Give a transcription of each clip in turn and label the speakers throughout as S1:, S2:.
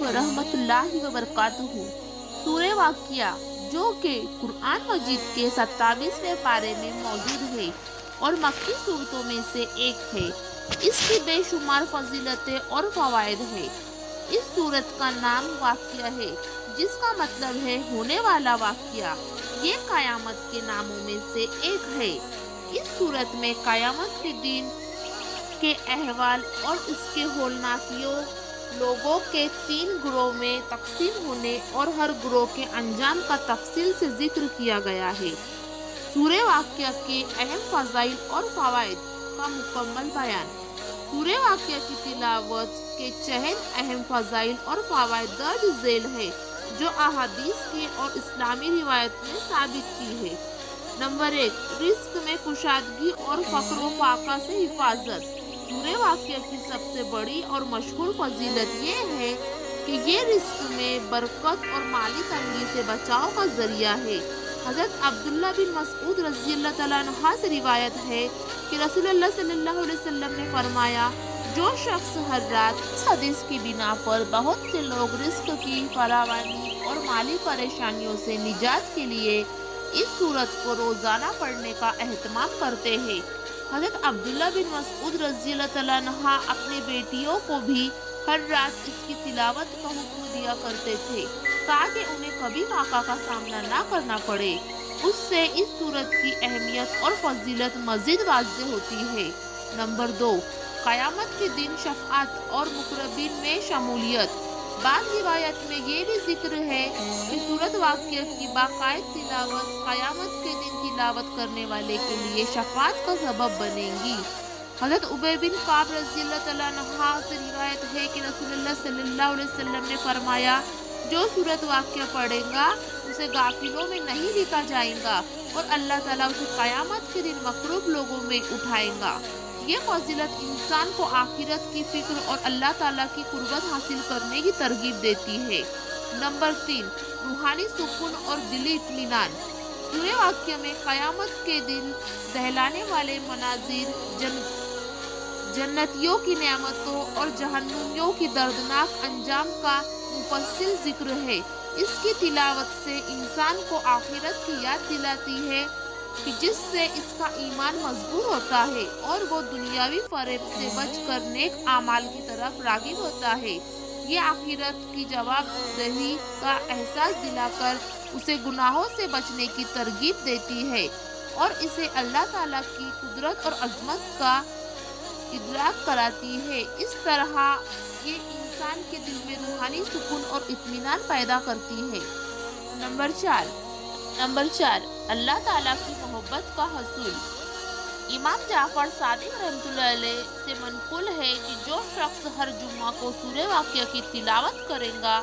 S1: ورحمۃ اللہ وبرکاتہ۔ سورہ واقعہ جو کہ قرآن مجید کے 27ویں پارے میں موجود ہے اور مکی صورتوں میں سے ایک ہے۔ اس کی بے شمار فضیلتیں اور فوائد ہیں۔ اس صورت کا نام واقعہ ہے، جس کا مطلب ہے ہونے والا واقعہ۔ یہ قیامت کے ناموں میں سے ایک ہے۔ اس صورت میں قیامت کے دن کے احوال اور اس کے ہولناکیوں، لوگوں کے 3 گروہ میں تقسیم ہونے اور ہر گروہ کے انجام کا تفصیل سے ذکر کیا گیا ہے۔ سورہ واقعہ کے اہم فضائل اور فوائد کا مکمل بیان۔ سورہ واقعہ کی تلاوت کے چند اہم فضائل اور فوائد درج ذیل ہے، جو احادیث کی اور اسلامی روایت نے ثابت کی ہے۔ نمبر 1، رزق میں کشادگی اور فقر و فاقہ سے حفاظت۔ سورہ واقعہ کی سب سے بڑی اور مشہور فضیلت یہ ہے کہ یہ رزق میں برکت اور مالی تنگی سے بچاؤ کا ذریعہ ہے۔ حضرت عبداللہ بن مسعود رضی اللہ تعالیٰ عنہ سے روایت ہے کہ رسول اللہ صلی اللہ علیہ وسلم نے فرمایا، جو شخص ہر رات اس حدیث کی بنا پر بہت سے لوگ رزق کی فراوانی اور مالی پریشانیوں سے نجات کے لیے اس سورت کو روزانہ پڑھنے کا اہتمام کرتے ہیں۔ حضرت عبداللہ بن مسعود رضی اللہ تعالیٰ عنہ اپنی بیٹیوں کو بھی ہر رات اس کی تلاوت کا حکم دیا کرتے تھے، تاکہ انہیں کبھی فاقہ کا سامنا نہ کرنا پڑے۔ اس سے اس سورت کی اہمیت اور فضیلت مزید واضح ہوتی ہے۔ نمبر 2، قیامت کے دن شفاعت اور مقربین میں شمولیت۔ بعض روایت میں یہ بھی ذکر ہے کہ سورت واقعہ کی باقاعدہ تلاوت قیامت کے دن تلاوت کرنے والے کے لیے شفاعت کا سبب بنے گی۔ حضرت ابی بن کعب رضی اللہ تعالیٰ عنہ سے روایت ہے کہ رسول اللہ صلی اللہ علیہ وسلم نے فرمایا، جو سورت واقعہ پڑھے گا اسے غافلوں میں نہیں لکھا جائے گا اور اللہ تعالیٰ اسے قیامت کے دن مقروب لوگوں میں اٹھائے گا۔ یہ فضیلت انسان کو آخرت کی فکر اور اللہ تعالیٰ کی قربت حاصل کرنے کی ترغیب دیتی ہے۔ نمبر 3، روحانی سکون اور دلی اطمینان۔ سورہ واقعہ میں قیامت کے دن دہلانے والے مناظر، جنتیوں کی نعمتوں اور جہنمیوں کی دردناک انجام کا مفصل ذکر ہے۔ اس کی تلاوت سے انسان کو آخرت کی یاد دلاتی ہے، کہ جس سے اس کا ایمان مضبوط ہوتا ہے اور وہ دنیاوی فریب سے بچ کر نیک اعمال کی طرف راغب ہوتا ہے۔ یہ آخرت کی جواب دہی کا احساس دلا کر اسے گناہوں سے بچنے کی ترغیب دیتی ہے اور اسے اللہ تعالیٰ کی قدرت اور عظمت کا ادراک کراتی ہے۔ اس طرح یہ انسان کے دل میں روحانی سکون اور اطمینان پیدا کرتی ہے۔ نمبر 4، اللہ تعالیٰ کی محبت کا حصول۔ امام جعفر صادق رحمۃ اللہ علیہ سے منقول ہے کہ جو شخص ہر جمعہ کو سورہ واقعہ کی تلاوت کرے گا،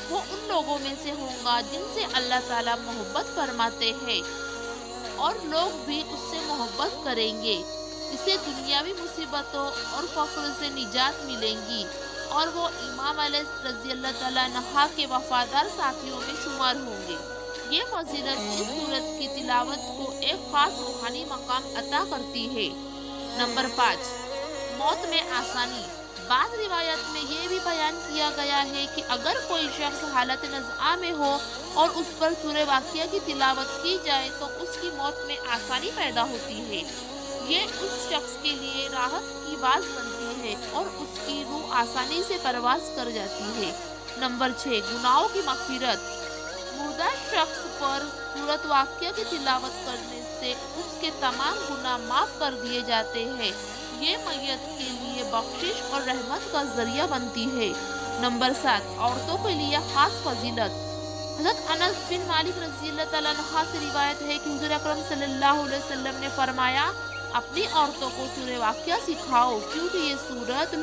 S1: وہ ان لوگوں میں سے ہوگا جن سے اللہ تعالیٰ محبت فرماتے ہیں، اور لوگ بھی اس سے محبت کریں گے۔ اسے دنیاوی مصیبتوں اور فقر سے نجات ملے گی اور وہ امام علیہ رضی اللہ تعالیٰ عنہ کے وفادار ساتھیوں میں شمار ہوں گے۔ یہ فضیلت اس سورت کی تلاوت کو ایک خاص روحانی مقام عطا کرتی ہے۔ نمبر 5، موت میں آسانی۔ بعض روایت میں یہ بھی بیان کیا گیا ہے کہ اگر کوئی شخص حالت نزعہ میں ہو اور اس پر سورہ واقعہ کی تلاوت کی جائے تو اس کی موت میں آسانی پیدا ہوتی ہے۔ یہ اس شخص کے لیے راحت کی باعث بنتی ہے اور اس کی روح آسانی سے پرواز کر جاتی ہے۔ نمبر 6، گناہوں کی مغفرت۔ مردہ شخص پر سورت واقعہ کی تلاوت کرنے سے اس کے تمام گناہ معاف کر دیے جاتے ہیں۔ یہ میت کے لیے بخشش اور رحمت کا ذریعہ بنتی ہے۔ نمبر 7، عورتوں کے لیے خاص فضیلت۔ حضرت انس بن مالک رضی اللہ تعالیٰ عنہ سے روایت ہے کہ حضور اکرم صلی اللہ علیہ وسلم نے فرمایا، اپنی عورتوں کو سورہ واقعہ سکھاؤ، کیونکہ یہ سورت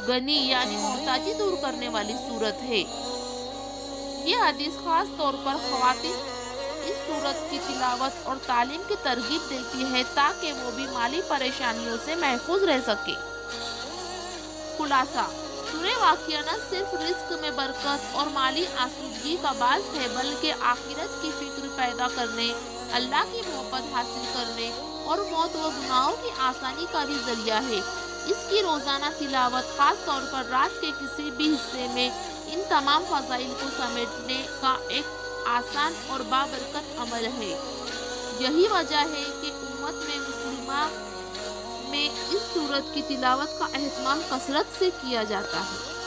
S1: غنی یعنی محتاجی دور کرنے والی سورت ہے۔ یہ حدیث خاص طور پر خواتین اس سورت کی تلاوت اور تعلیم کی ترغیب دیتی ہے تاکہ وہ بھی مالی پریشانیوں سے محفوظ رہ سکے۔ خلاصہ، سورہ واقعہ نہ صرف رزق میں برکت اور مالی آسودگی کا باعث ہے، بلکہ آخرت کی فکر پیدا کرنے، اللہ کی محبت حاصل کرنے اور موت و گناہوں کی آسانی کا بھی ذریعہ ہے۔ اس کی روزانہ تلاوت، خاص طور پر رات کے کسی بھی حصے میں، ان تمام فضائل کو سمیٹنے کا ایک آسان اور بابرکت عمل ہے۔ یہی وجہ ہے کہ امت میں مسلمہ میں اس سورت کی تلاوت کا اہتمام کثرت سے کیا جاتا ہے۔